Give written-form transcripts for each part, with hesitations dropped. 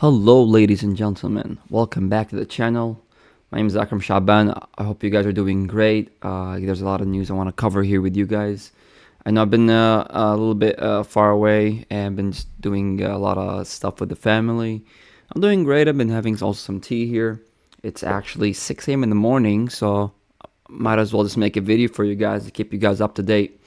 Hello ladies and gentlemen, welcome back to the channel. My name is Akram Shaban. I hope you guys are doing great. There's a lot of news I want to cover here with you guys. I know I've been a little bit far away and been just doing a lot of stuff with the family. I'm doing great. I've been having also some tea here. It's actually 6 a.m. in the morning, so might as well just make a video for you guys to keep you guys up to date.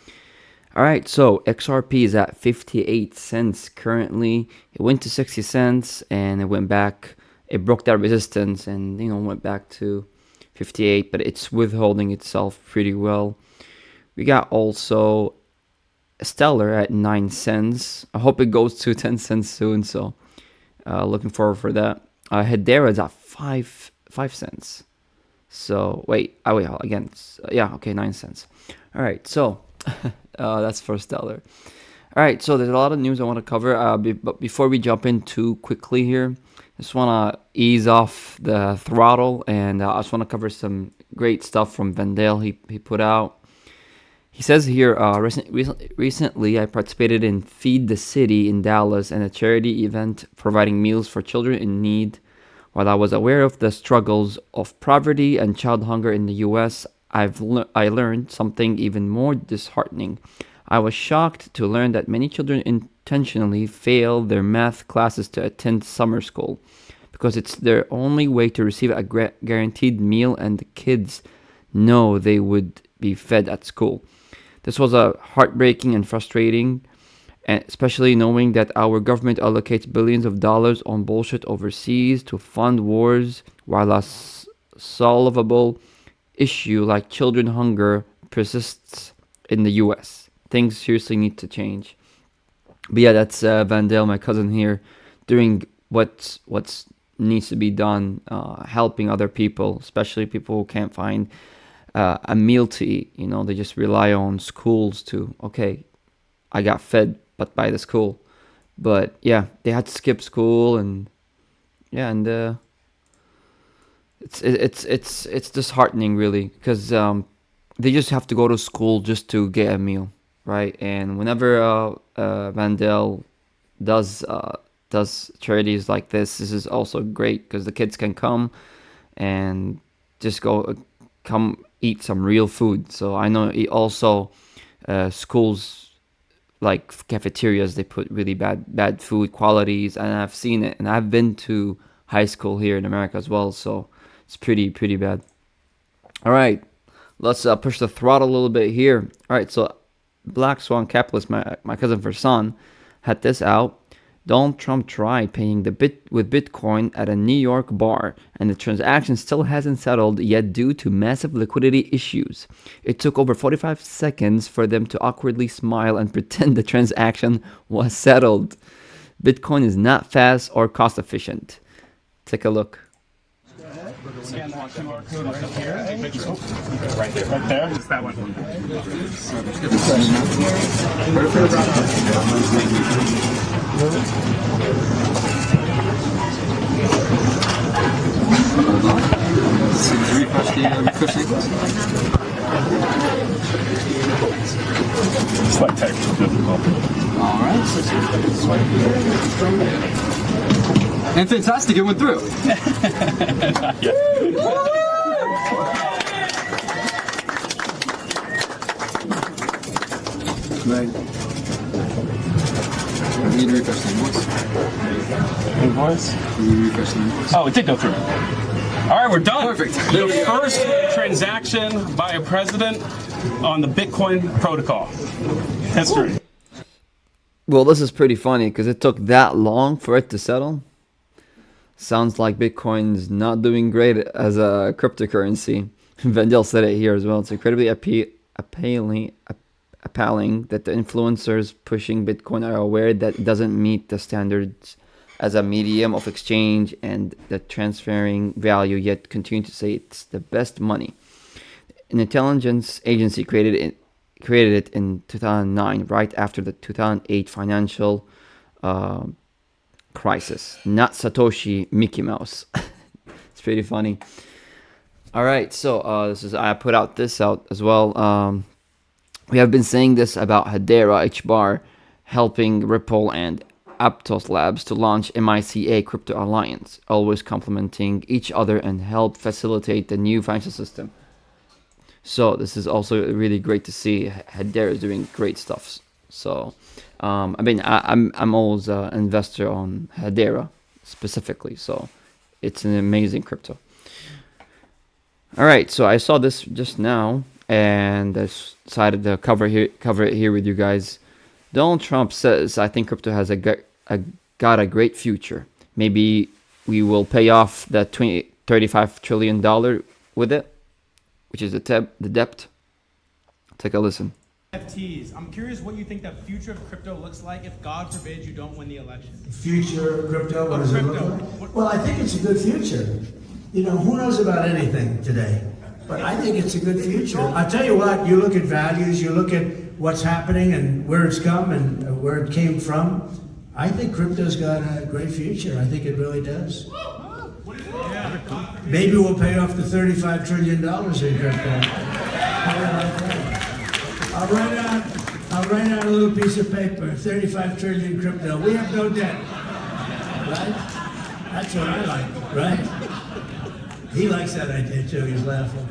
Alright, so XRP is at 58 cents currently. It went to 60 cents and it went back. It broke that resistance and went back to 58, but it's withholding itself pretty well. We got also Stellar at 9 cents. I hope it goes to 10 cents soon, so looking forward for that. Hedera is at 5 cents. So wait, again, yeah, okay, 9 cents. Alright, so that's for Stellar. All right, so there's a lot of news I want to cover. But before we jump in too quickly here, I just want to ease off the throttle, and I just want to cover some great stuff from Vendale he put out. He says here, recently I participated in Feed the City in Dallas and a charity event providing meals for children in need. While I was aware of the struggles of poverty and child hunger in the U.S., I learned something even more disheartening. I was shocked to learn that many children intentionally fail their math classes to attend summer school because it's their only way to receive a guaranteed meal, and the kids know they would be fed at school. This was heartbreaking and frustrating, and especially knowing that our government allocates billions of dollars on bullshit overseas to fund wars, while a solvable issue like children hunger persists in the US. Things seriously need to change. But yeah, that's Vandale, my cousin here, doing what's needs to be done, helping other people, especially people who can't find a meal to eat. They just rely on schools to, okay, I got fed but by the school. But yeah, they had to skip school, and yeah, and it's disheartening really, because they just have to go to school just to get a meal, right? And whenever Vandale does charities like this is also great, because the kids can come and just come eat some real food. So I know also schools like cafeterias, they put really bad food qualities, and I've seen it, and I've been to high school here in America as well, so it's pretty bad. All right, let's push the throttle a little bit here. All right, so Black Swan Capitalist, my cousin Farsan, had this out. Donald Trump tried paying with Bitcoin at a New York bar, and the transaction still hasn't settled yet due to massive liquidity issues. It took over 45 seconds for them to awkwardly smile and pretend the transaction was settled. Bitcoin is not fast or cost efficient. Take a look. Scan that QR code right here. Right there. Right there? It's that one. Slight technical difficulty. All right. And fantastic, it went through. Right. I need to refresh the Invoice? Refresh the invoice. Oh, it did go through. All right, we're done. Perfect. The first transaction by a president on the Bitcoin protocol. History. Well, this is pretty funny because it took that long for it to settle. Sounds like Bitcoin's not doing great as a cryptocurrency. Vendel said it here as well. It's incredibly appalling that the influencers pushing Bitcoin are aware that it doesn't meet the standards as a medium of exchange and the transferring value, yet continue to say it's the best money. An intelligence agency created it in 2009, right after the 2008 financial crisis. Not Satoshi Mickey Mouse. It's pretty funny. All right, so I put this out as well. We have been saying this about Hedera, H-bar, helping Ripple and Aptos Labs to launch MICA Crypto Alliance, always complementing each other and help facilitate the new financial system. So this is also really great to see. Hedera is doing great stuff. So, I mean, I'm always an investor on Hedera specifically. So, it's an amazing crypto. All right, so I saw this just now, and I decided to cover it here with you guys. Donald Trump says, "I think crypto has got a great future. Maybe we will pay off that $35 trillion with it, which is the debt." Take a listen. NFTs. I'm curious what you think the future of crypto looks like if, God forbid, you don't win the election. Future of crypto, what does it look like? Well, I think it's a good future. You know, who knows about anything today? But I think it's a good future. I'll tell you what, you look at values, you look at what's happening and where it's come and where it came from. I think crypto's got a great future. I think it really does. Maybe we'll pay off the $35 trillion in crypto. I'll write out a little piece of paper, 35 trillion crypto. We have no debt, right? That's what I like, right? He likes that idea too, he's laughing.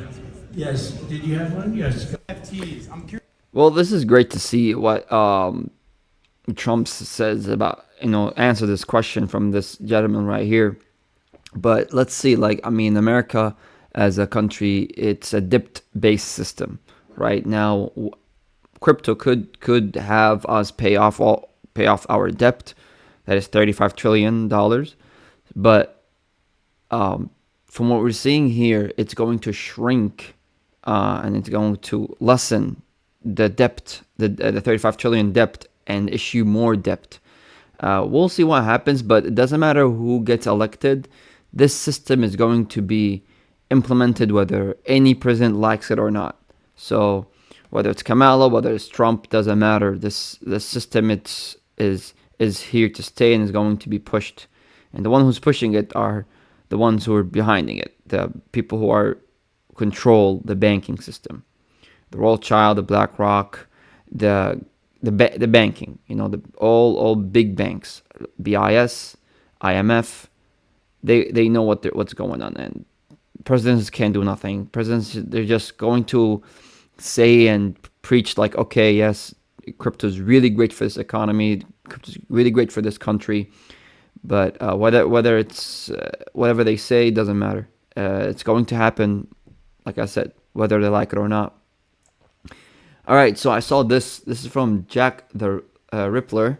Yes, did you have one? Yes. NFTs. I'm curious. Well, this is great to see what Trump says about, answer this question from this gentleman right here. But let's see, I mean, America as a country, it's a debt-based system. Right now, crypto could have us pay off our debt, that is $35 trillion. But from what we're seeing here, it's going to shrink and it's going to lessen the debt, the 35 trillion debt, and issue more debt. We'll see what happens, but it doesn't matter who gets elected. This system is going to be implemented whether any president likes it or not. So whether it's Kamala, whether it's Trump, doesn't matter. This system is here to stay and is going to be pushed. And the one who's pushing it are the ones who are behind it, the people who control the banking system, the Rothschild, the BlackRock, the banking. All big banks, BIS, IMF. They know what's going on, and presidents can't do nothing. Presidents, they're just going to say and preach okay, yes, crypto is really great for this economy, crypto is really great for this country. But whether it's whatever they say doesn't matter. It's going to happen, like I said, whether they like it or not. All right, so I saw this. This is from Jack the Rippler.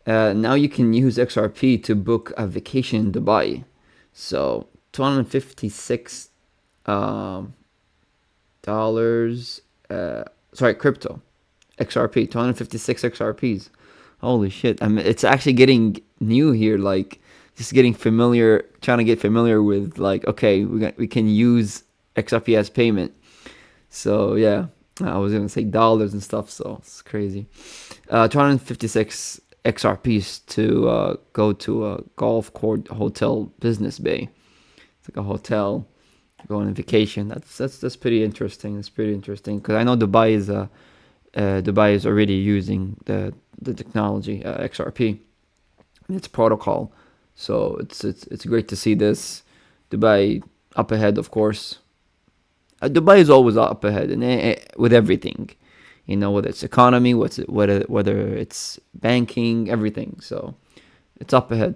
Now you can use XRP to book a vacation in Dubai. So $256 crypto, XRP, 256 XRPs. Holy shit! It's actually getting new here, just getting familiar, trying to get familiar with okay, we can use XRP as payment. So yeah, I was gonna say dollars and stuff, so it's crazy. 256 XRPs to go to a golf court hotel business bay. It's like a hotel, go on vacation. That's pretty interesting. It's pretty interesting because I know Dubai is already using the technology XRP, its protocol. So it's great to see this. Dubai up ahead, of course. Dubai is always up ahead and with everything, whether it's economy, whether it's banking, everything. So it's up ahead.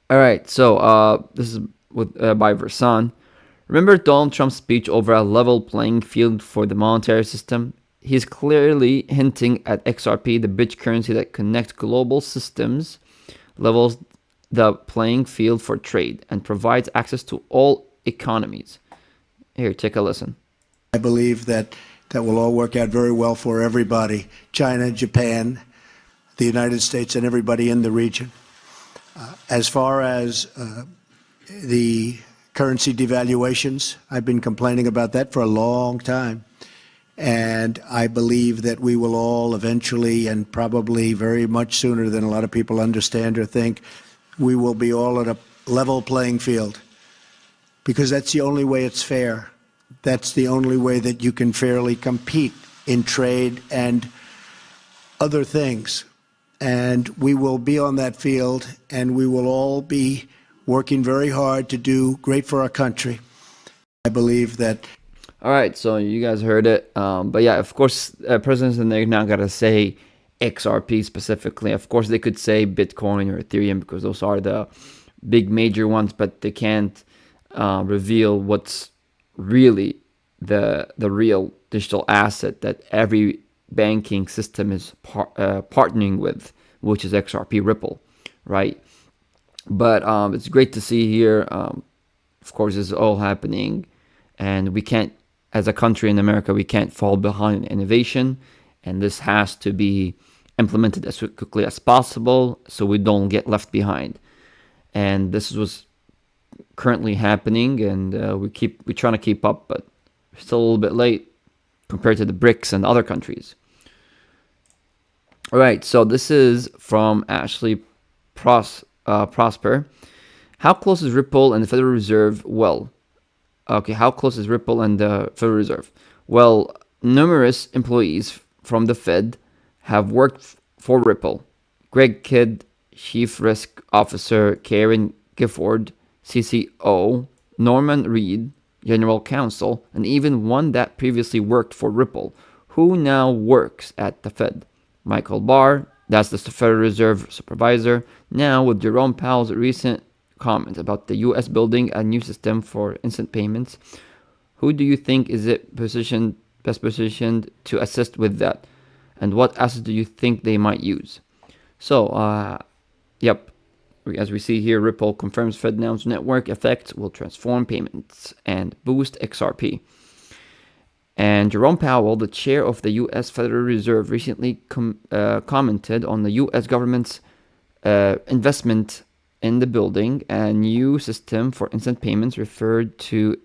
All right, so this is by Versan. Remember Donald Trump's speech over a level playing field for the monetary system? He's clearly hinting at XRP, the bridge currency that connects global systems, levels the playing field for trade, and provides access to all economies. Here, take a listen. I believe that will all work out very well for everybody, China, Japan, the United States, and everybody in the region. As far as the currency devaluations, I've been complaining about that for a long time. And I believe that we will all eventually, and probably very much sooner than a lot of people understand or think, we will be all at a level playing field. Because that's the only way it's fair. That's the only way that you can fairly compete in trade and other things. and we will be on that field, and we will all be working very hard to do great for our country. I believe that. All right, so you guys heard it. But yeah, of course, presidents and they're not gonna say XRP specifically. Of course, they could say Bitcoin or Ethereum because those are the big major ones, but they can't reveal what's really the real digital asset that every banking system is partnering with, which is XRP Ripple, right? But it's great to see here. Of course, this is all happening, and we can't, as a country in America, we can't fall behind in innovation, and this has to be implemented as quickly as possible so we don't get left behind. And this was currently happening, and we're trying to keep up, but we're still a little bit late compared to the BRICS and other countries. All right, so this is from Ashley Prosper. How close is Ripple and the Federal Reserve? Well, okay, how close is Ripple and the Federal Reserve? Well, numerous employees from the Fed have worked for Ripple. Greg Kidd, Chief Risk Officer; Karen Gifford, CCO; Norman Reed, General Counsel; and even one that previously worked for Ripple, who now works at the Fed. Michael Barr, that's the Federal Reserve Supervisor, now with Jerome Powell's recent comment about the U.S. building a new system for instant payments. Who do you think is best positioned to assist with that? And what assets do you think they might use? So, yep, as we see here, Ripple confirms FedNow's network effects will transform payments and boost XRP. And Jerome Powell, the chair of the U.S. Federal Reserve, recently commented on the U.S. government's investment in the building a new system for instant payments, referred to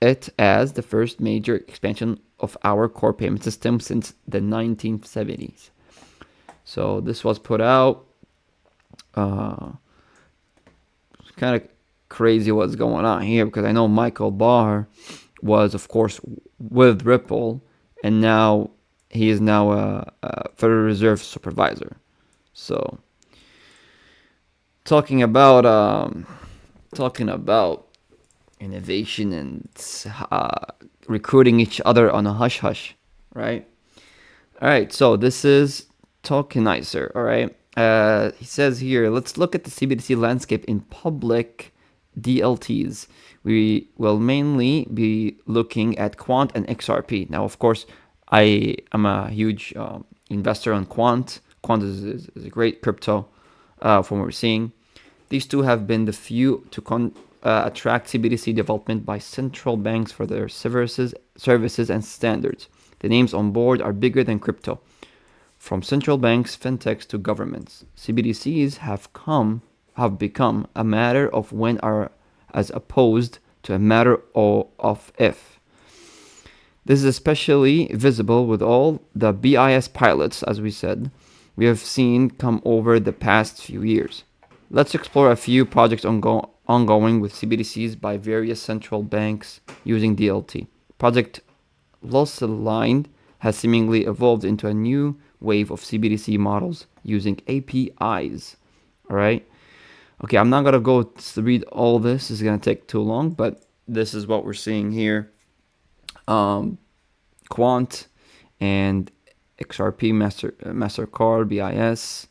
it as the first major expansion of our core payment system since the 1970s. So this was put out. It's kind of crazy what's going on here, because I know Michael Barr was, of course, with Ripple, and now he is now a Federal Reserve Supervisor. So talking about innovation and recruiting each other on a hush hush, right? All right, so this is Tokenizer. All right, he says here, let's look at the CBDC landscape in public DLTs. We will mainly be looking at Quant and XRP. Now, of course, I am a huge investor on Quant. Quant is a great crypto from what we're seeing. These two have been the few to attract CBDC development by central banks for their services and standards. The names on board are bigger than crypto. From central banks, fintechs to governments, CBDCs have become a matter of when, as opposed to a matter of if. This is especially visible with all the BIS pilots, as we said, we have seen come over the past few years. Let's explore a few projects ongoing with CBDCs by various central banks using DLT. Project Loss-Aligned has seemingly evolved into a new wave of CBDC models using APIs. All right. Okay, I'm not gonna go to read all this. It's gonna take too long, but this is what we're seeing here. Quant and XRP, MasterCard, BIS,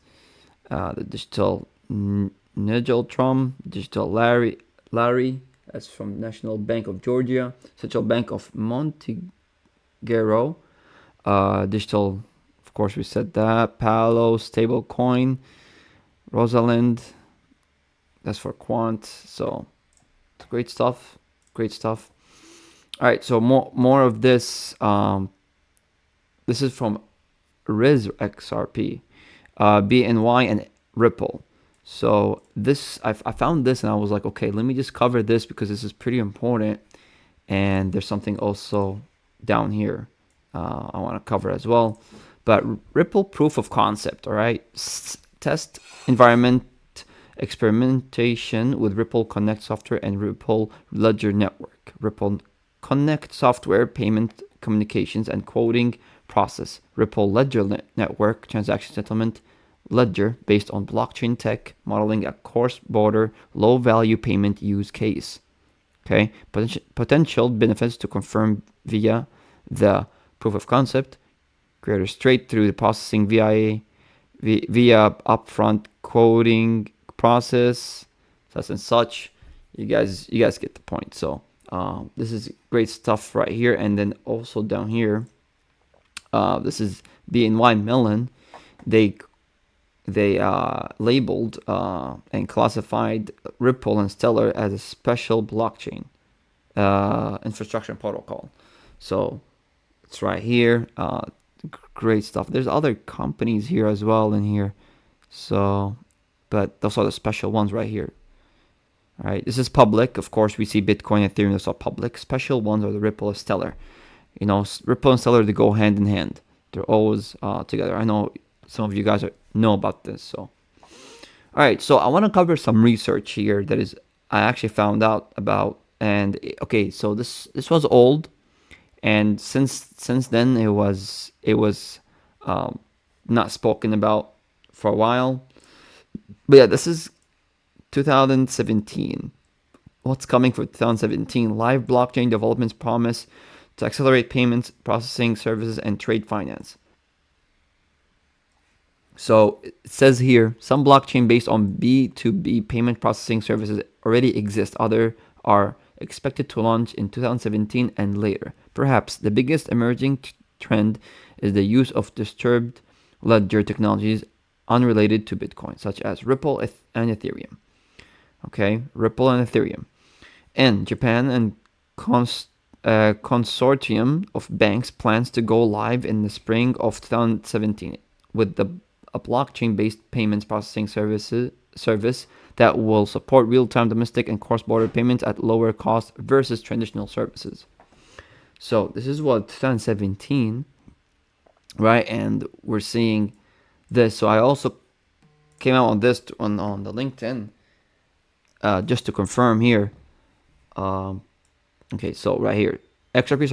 the digital Nigeltron, digital Larry, that's from National Bank of Georgia, Central Bank of Montenegro, digital, of course we said that, Palo, stablecoin, Rosalind, that's for Quant. So great stuff. All right, so more of this. This is from Riz XRP, BNY, and Ripple. So this, I found this and I was like, okay, let me just cover this because this is pretty important. And there's something also down here I want to cover as well. But Ripple proof of concept, all right? Test environment experimentation with Ripple Connect software and Ripple Ledger Network. Ripple Connect software, payment communications and quoting process. Ripple Ledger Network, transaction settlement, ledger based on blockchain tech, modeling a cross-border low-value payment use case. Okay, potential benefits to confirm via the proof of concept, creator straight through the processing via upfront coding process, such and such. You guys get the point. So this is great stuff right here. And then also down here, this is BNY Mellon. They labeled and classified Ripple and Stellar as a special blockchain infrastructure protocol. So it's right here. Great stuff. There's other companies here as well in here. So, but those are the special ones right here. All right, this is public. Of course, we see Bitcoin, Ethereum, those are public. Special ones are the Ripple and Stellar. You know, Ripple and Stellar, they go hand in hand. They're always together. I know some of you guys know about this. So, all right, so I want to cover some research here that is I actually found out about. And okay, so this was old, and since then it was not spoken about for a while. But yeah, this is 2017. What's coming for 2017? Live blockchain developments promise to accelerate payments, processing services, and trade finance. So it says here, some blockchain based on B2B payment processing services already exist. Other are expected to launch in 2017 and later. Perhaps the biggest emerging trend is the use of distributed ledger technologies unrelated to Bitcoin, such as Ripple and Ethereum. Okay, Ripple and Ethereum. And Japan and consortium of banks plans to go live in the spring of 2017 with a blockchain-based payments processing service that will support real-time domestic and cross-border payments at lower cost versus traditional services. So this is what 2017, right? And we're seeing this. So I also came out on this on the LinkedIn just to confirm here. Okay, so right here, XRP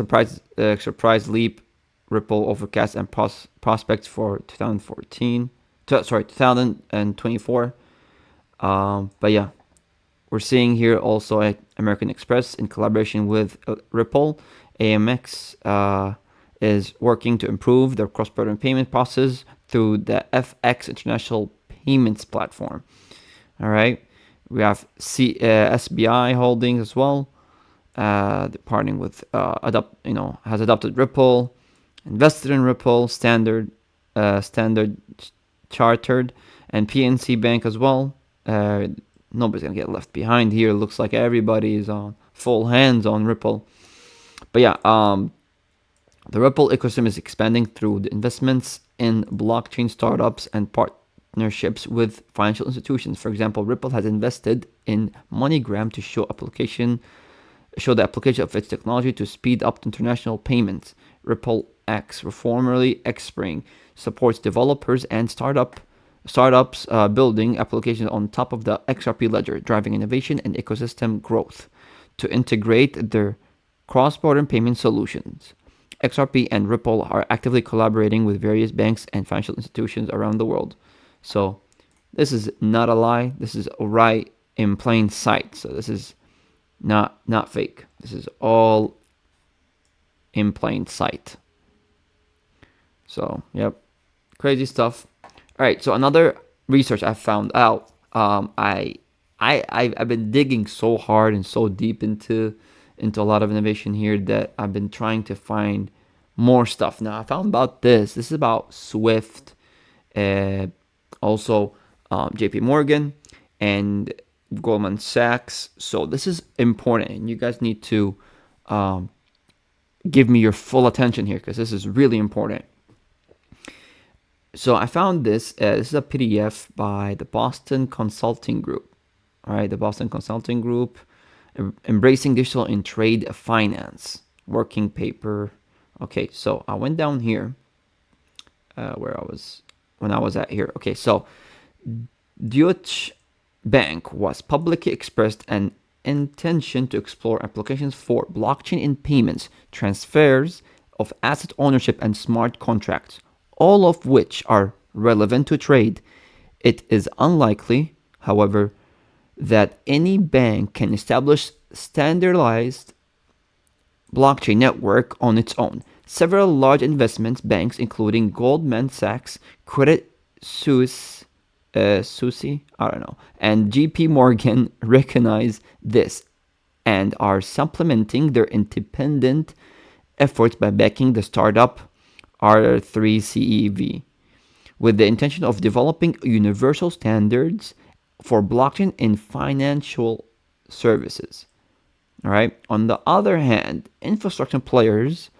surprise leap, Ripple overcast and prospects for 2024. But yeah, we're seeing here also at American Express in collaboration with Ripple, AMX is working to improve their cross-border payment process through the FX International Payments platform. All right, we have SBI Holdings as well. They're partnering with has adopted Ripple, invested in Ripple, Standard Chartered, and PNC Bank as well. Nobody's gonna get left behind here. It looks like everybody is on full hands on Ripple. But yeah, the Ripple ecosystem is expanding through the investments in blockchain startups and partnerships with financial institutions. For example, Ripple has invested in MoneyGram to show the application of its technology to speed up international payments. Ripple X, formerly Xspring, supports developers and startups building applications on top of the XRP ledger, driving innovation and ecosystem growth to integrate their cross-border payment solutions. XRP and Ripple are actively collaborating with various banks and financial institutions around the world. So this is not a lie. This is right in plain sight. So this is not fake. This is all in plain sight. So, yep. Crazy stuff. All right, so another research I found out. I've been digging so hard and so deep into a lot of innovation here that I've been trying to find more stuff. Now I found about this. This is about Swift, also JP Morgan and Goldman Sachs. So this is important, and you guys need to give me your full attention here because this is really important. So I found this. This is a PDF by the Boston Consulting Group. All right, the Boston Consulting Group, Embracing Digital in Trade Finance, working paper. Okay, so I went down here when I was at here. Okay, so Deutsche Bank was publicly expressed an intention to explore applications for blockchain in payments, transfers of asset ownership, and smart contracts, all of which are relevant to trade. It is unlikely, however, that any bank can establish standardized blockchain network on its own. Several large investment banks, including Goldman Sachs, Credit Suisse, I don't know, and JP Morgan, recognize this and are supplementing their independent efforts by backing the startup R3CEV with the intention of developing universal standards for blockchain in financial services. All right. On the other hand, infrastructure players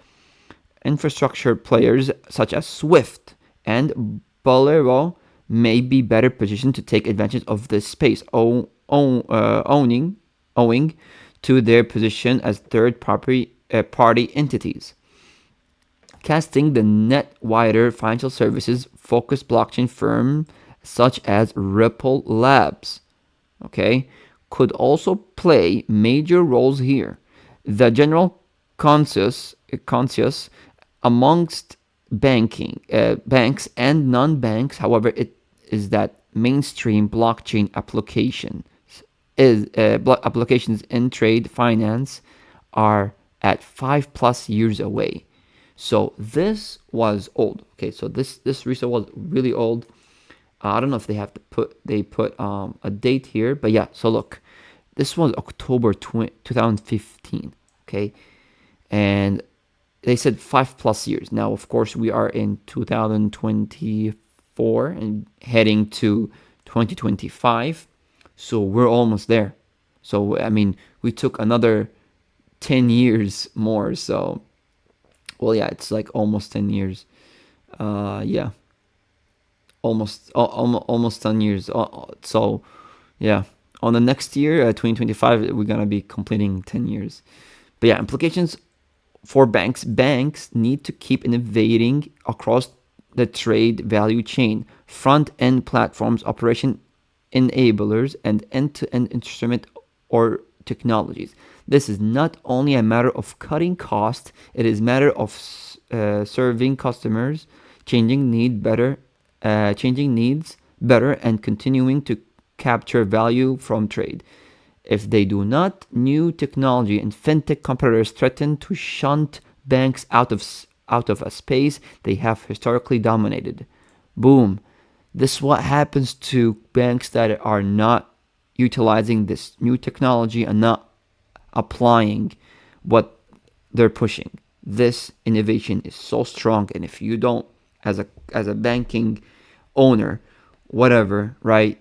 such as Swift and Bolero may be better positioned to take advantage of this space, owing to their position as party entities. Casting the net wider, financial services focused blockchain firm such as Ripple Labs, okay, could also play major roles here. The general consensus amongst banks and non-banks, however, it is that mainstream blockchain applications in trade finance are at 5+ years away. So this was old. Okay, so this research was really old. I don't know if they put a date here, but yeah. So look, this was October 2015. Okay, and they said 5+ years. Now, of course, we are in 2024 and heading to 2025, so we're almost there. So I mean, we took another 10 years more. So, well, yeah, it's like almost 10 years. Yeah, almost 10 years. So, yeah, on the next year, 2025, we're gonna be completing 10 years. But yeah, implications for banks. Banks need to keep innovating across the trade value chain, front-end platforms, operation enablers, and end-to-end instrument or technologies. This is not only a matter of cutting costs; it is a matter of serving customers, changing needs better, and continuing to capture value from trade. If they do not, new technology and fintech competitors threaten to shunt banks out of a space they have historically dominated. Boom. This is what happens to banks that are not utilizing this new technology and not applying what they're pushing. This innovation is so strong, and if you don't, as a banking owner, whatever, right?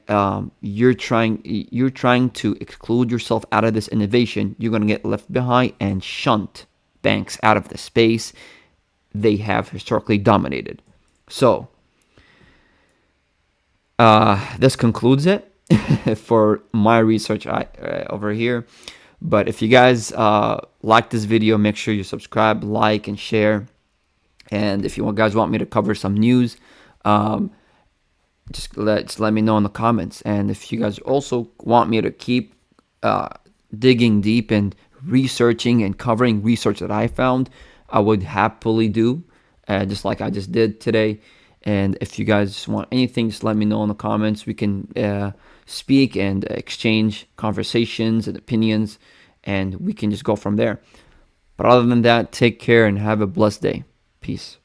You're trying to exclude yourself out of this innovation. You're gonna get left behind and shunt banks out of the space they have historically dominated. So this concludes it for my research over here. But if you guys like this video, make sure you subscribe, like, and share. And if you guys want me to cover some news, just let me know in the comments. And if you guys also want me to keep digging deep and researching and covering research that I found, I would happily do, just like I just did today. And if you guys want anything, just let me know in the comments. We can speak and exchange conversations and opinions, and we can just go from there. But other than that, take care and have a blessed day. Peace.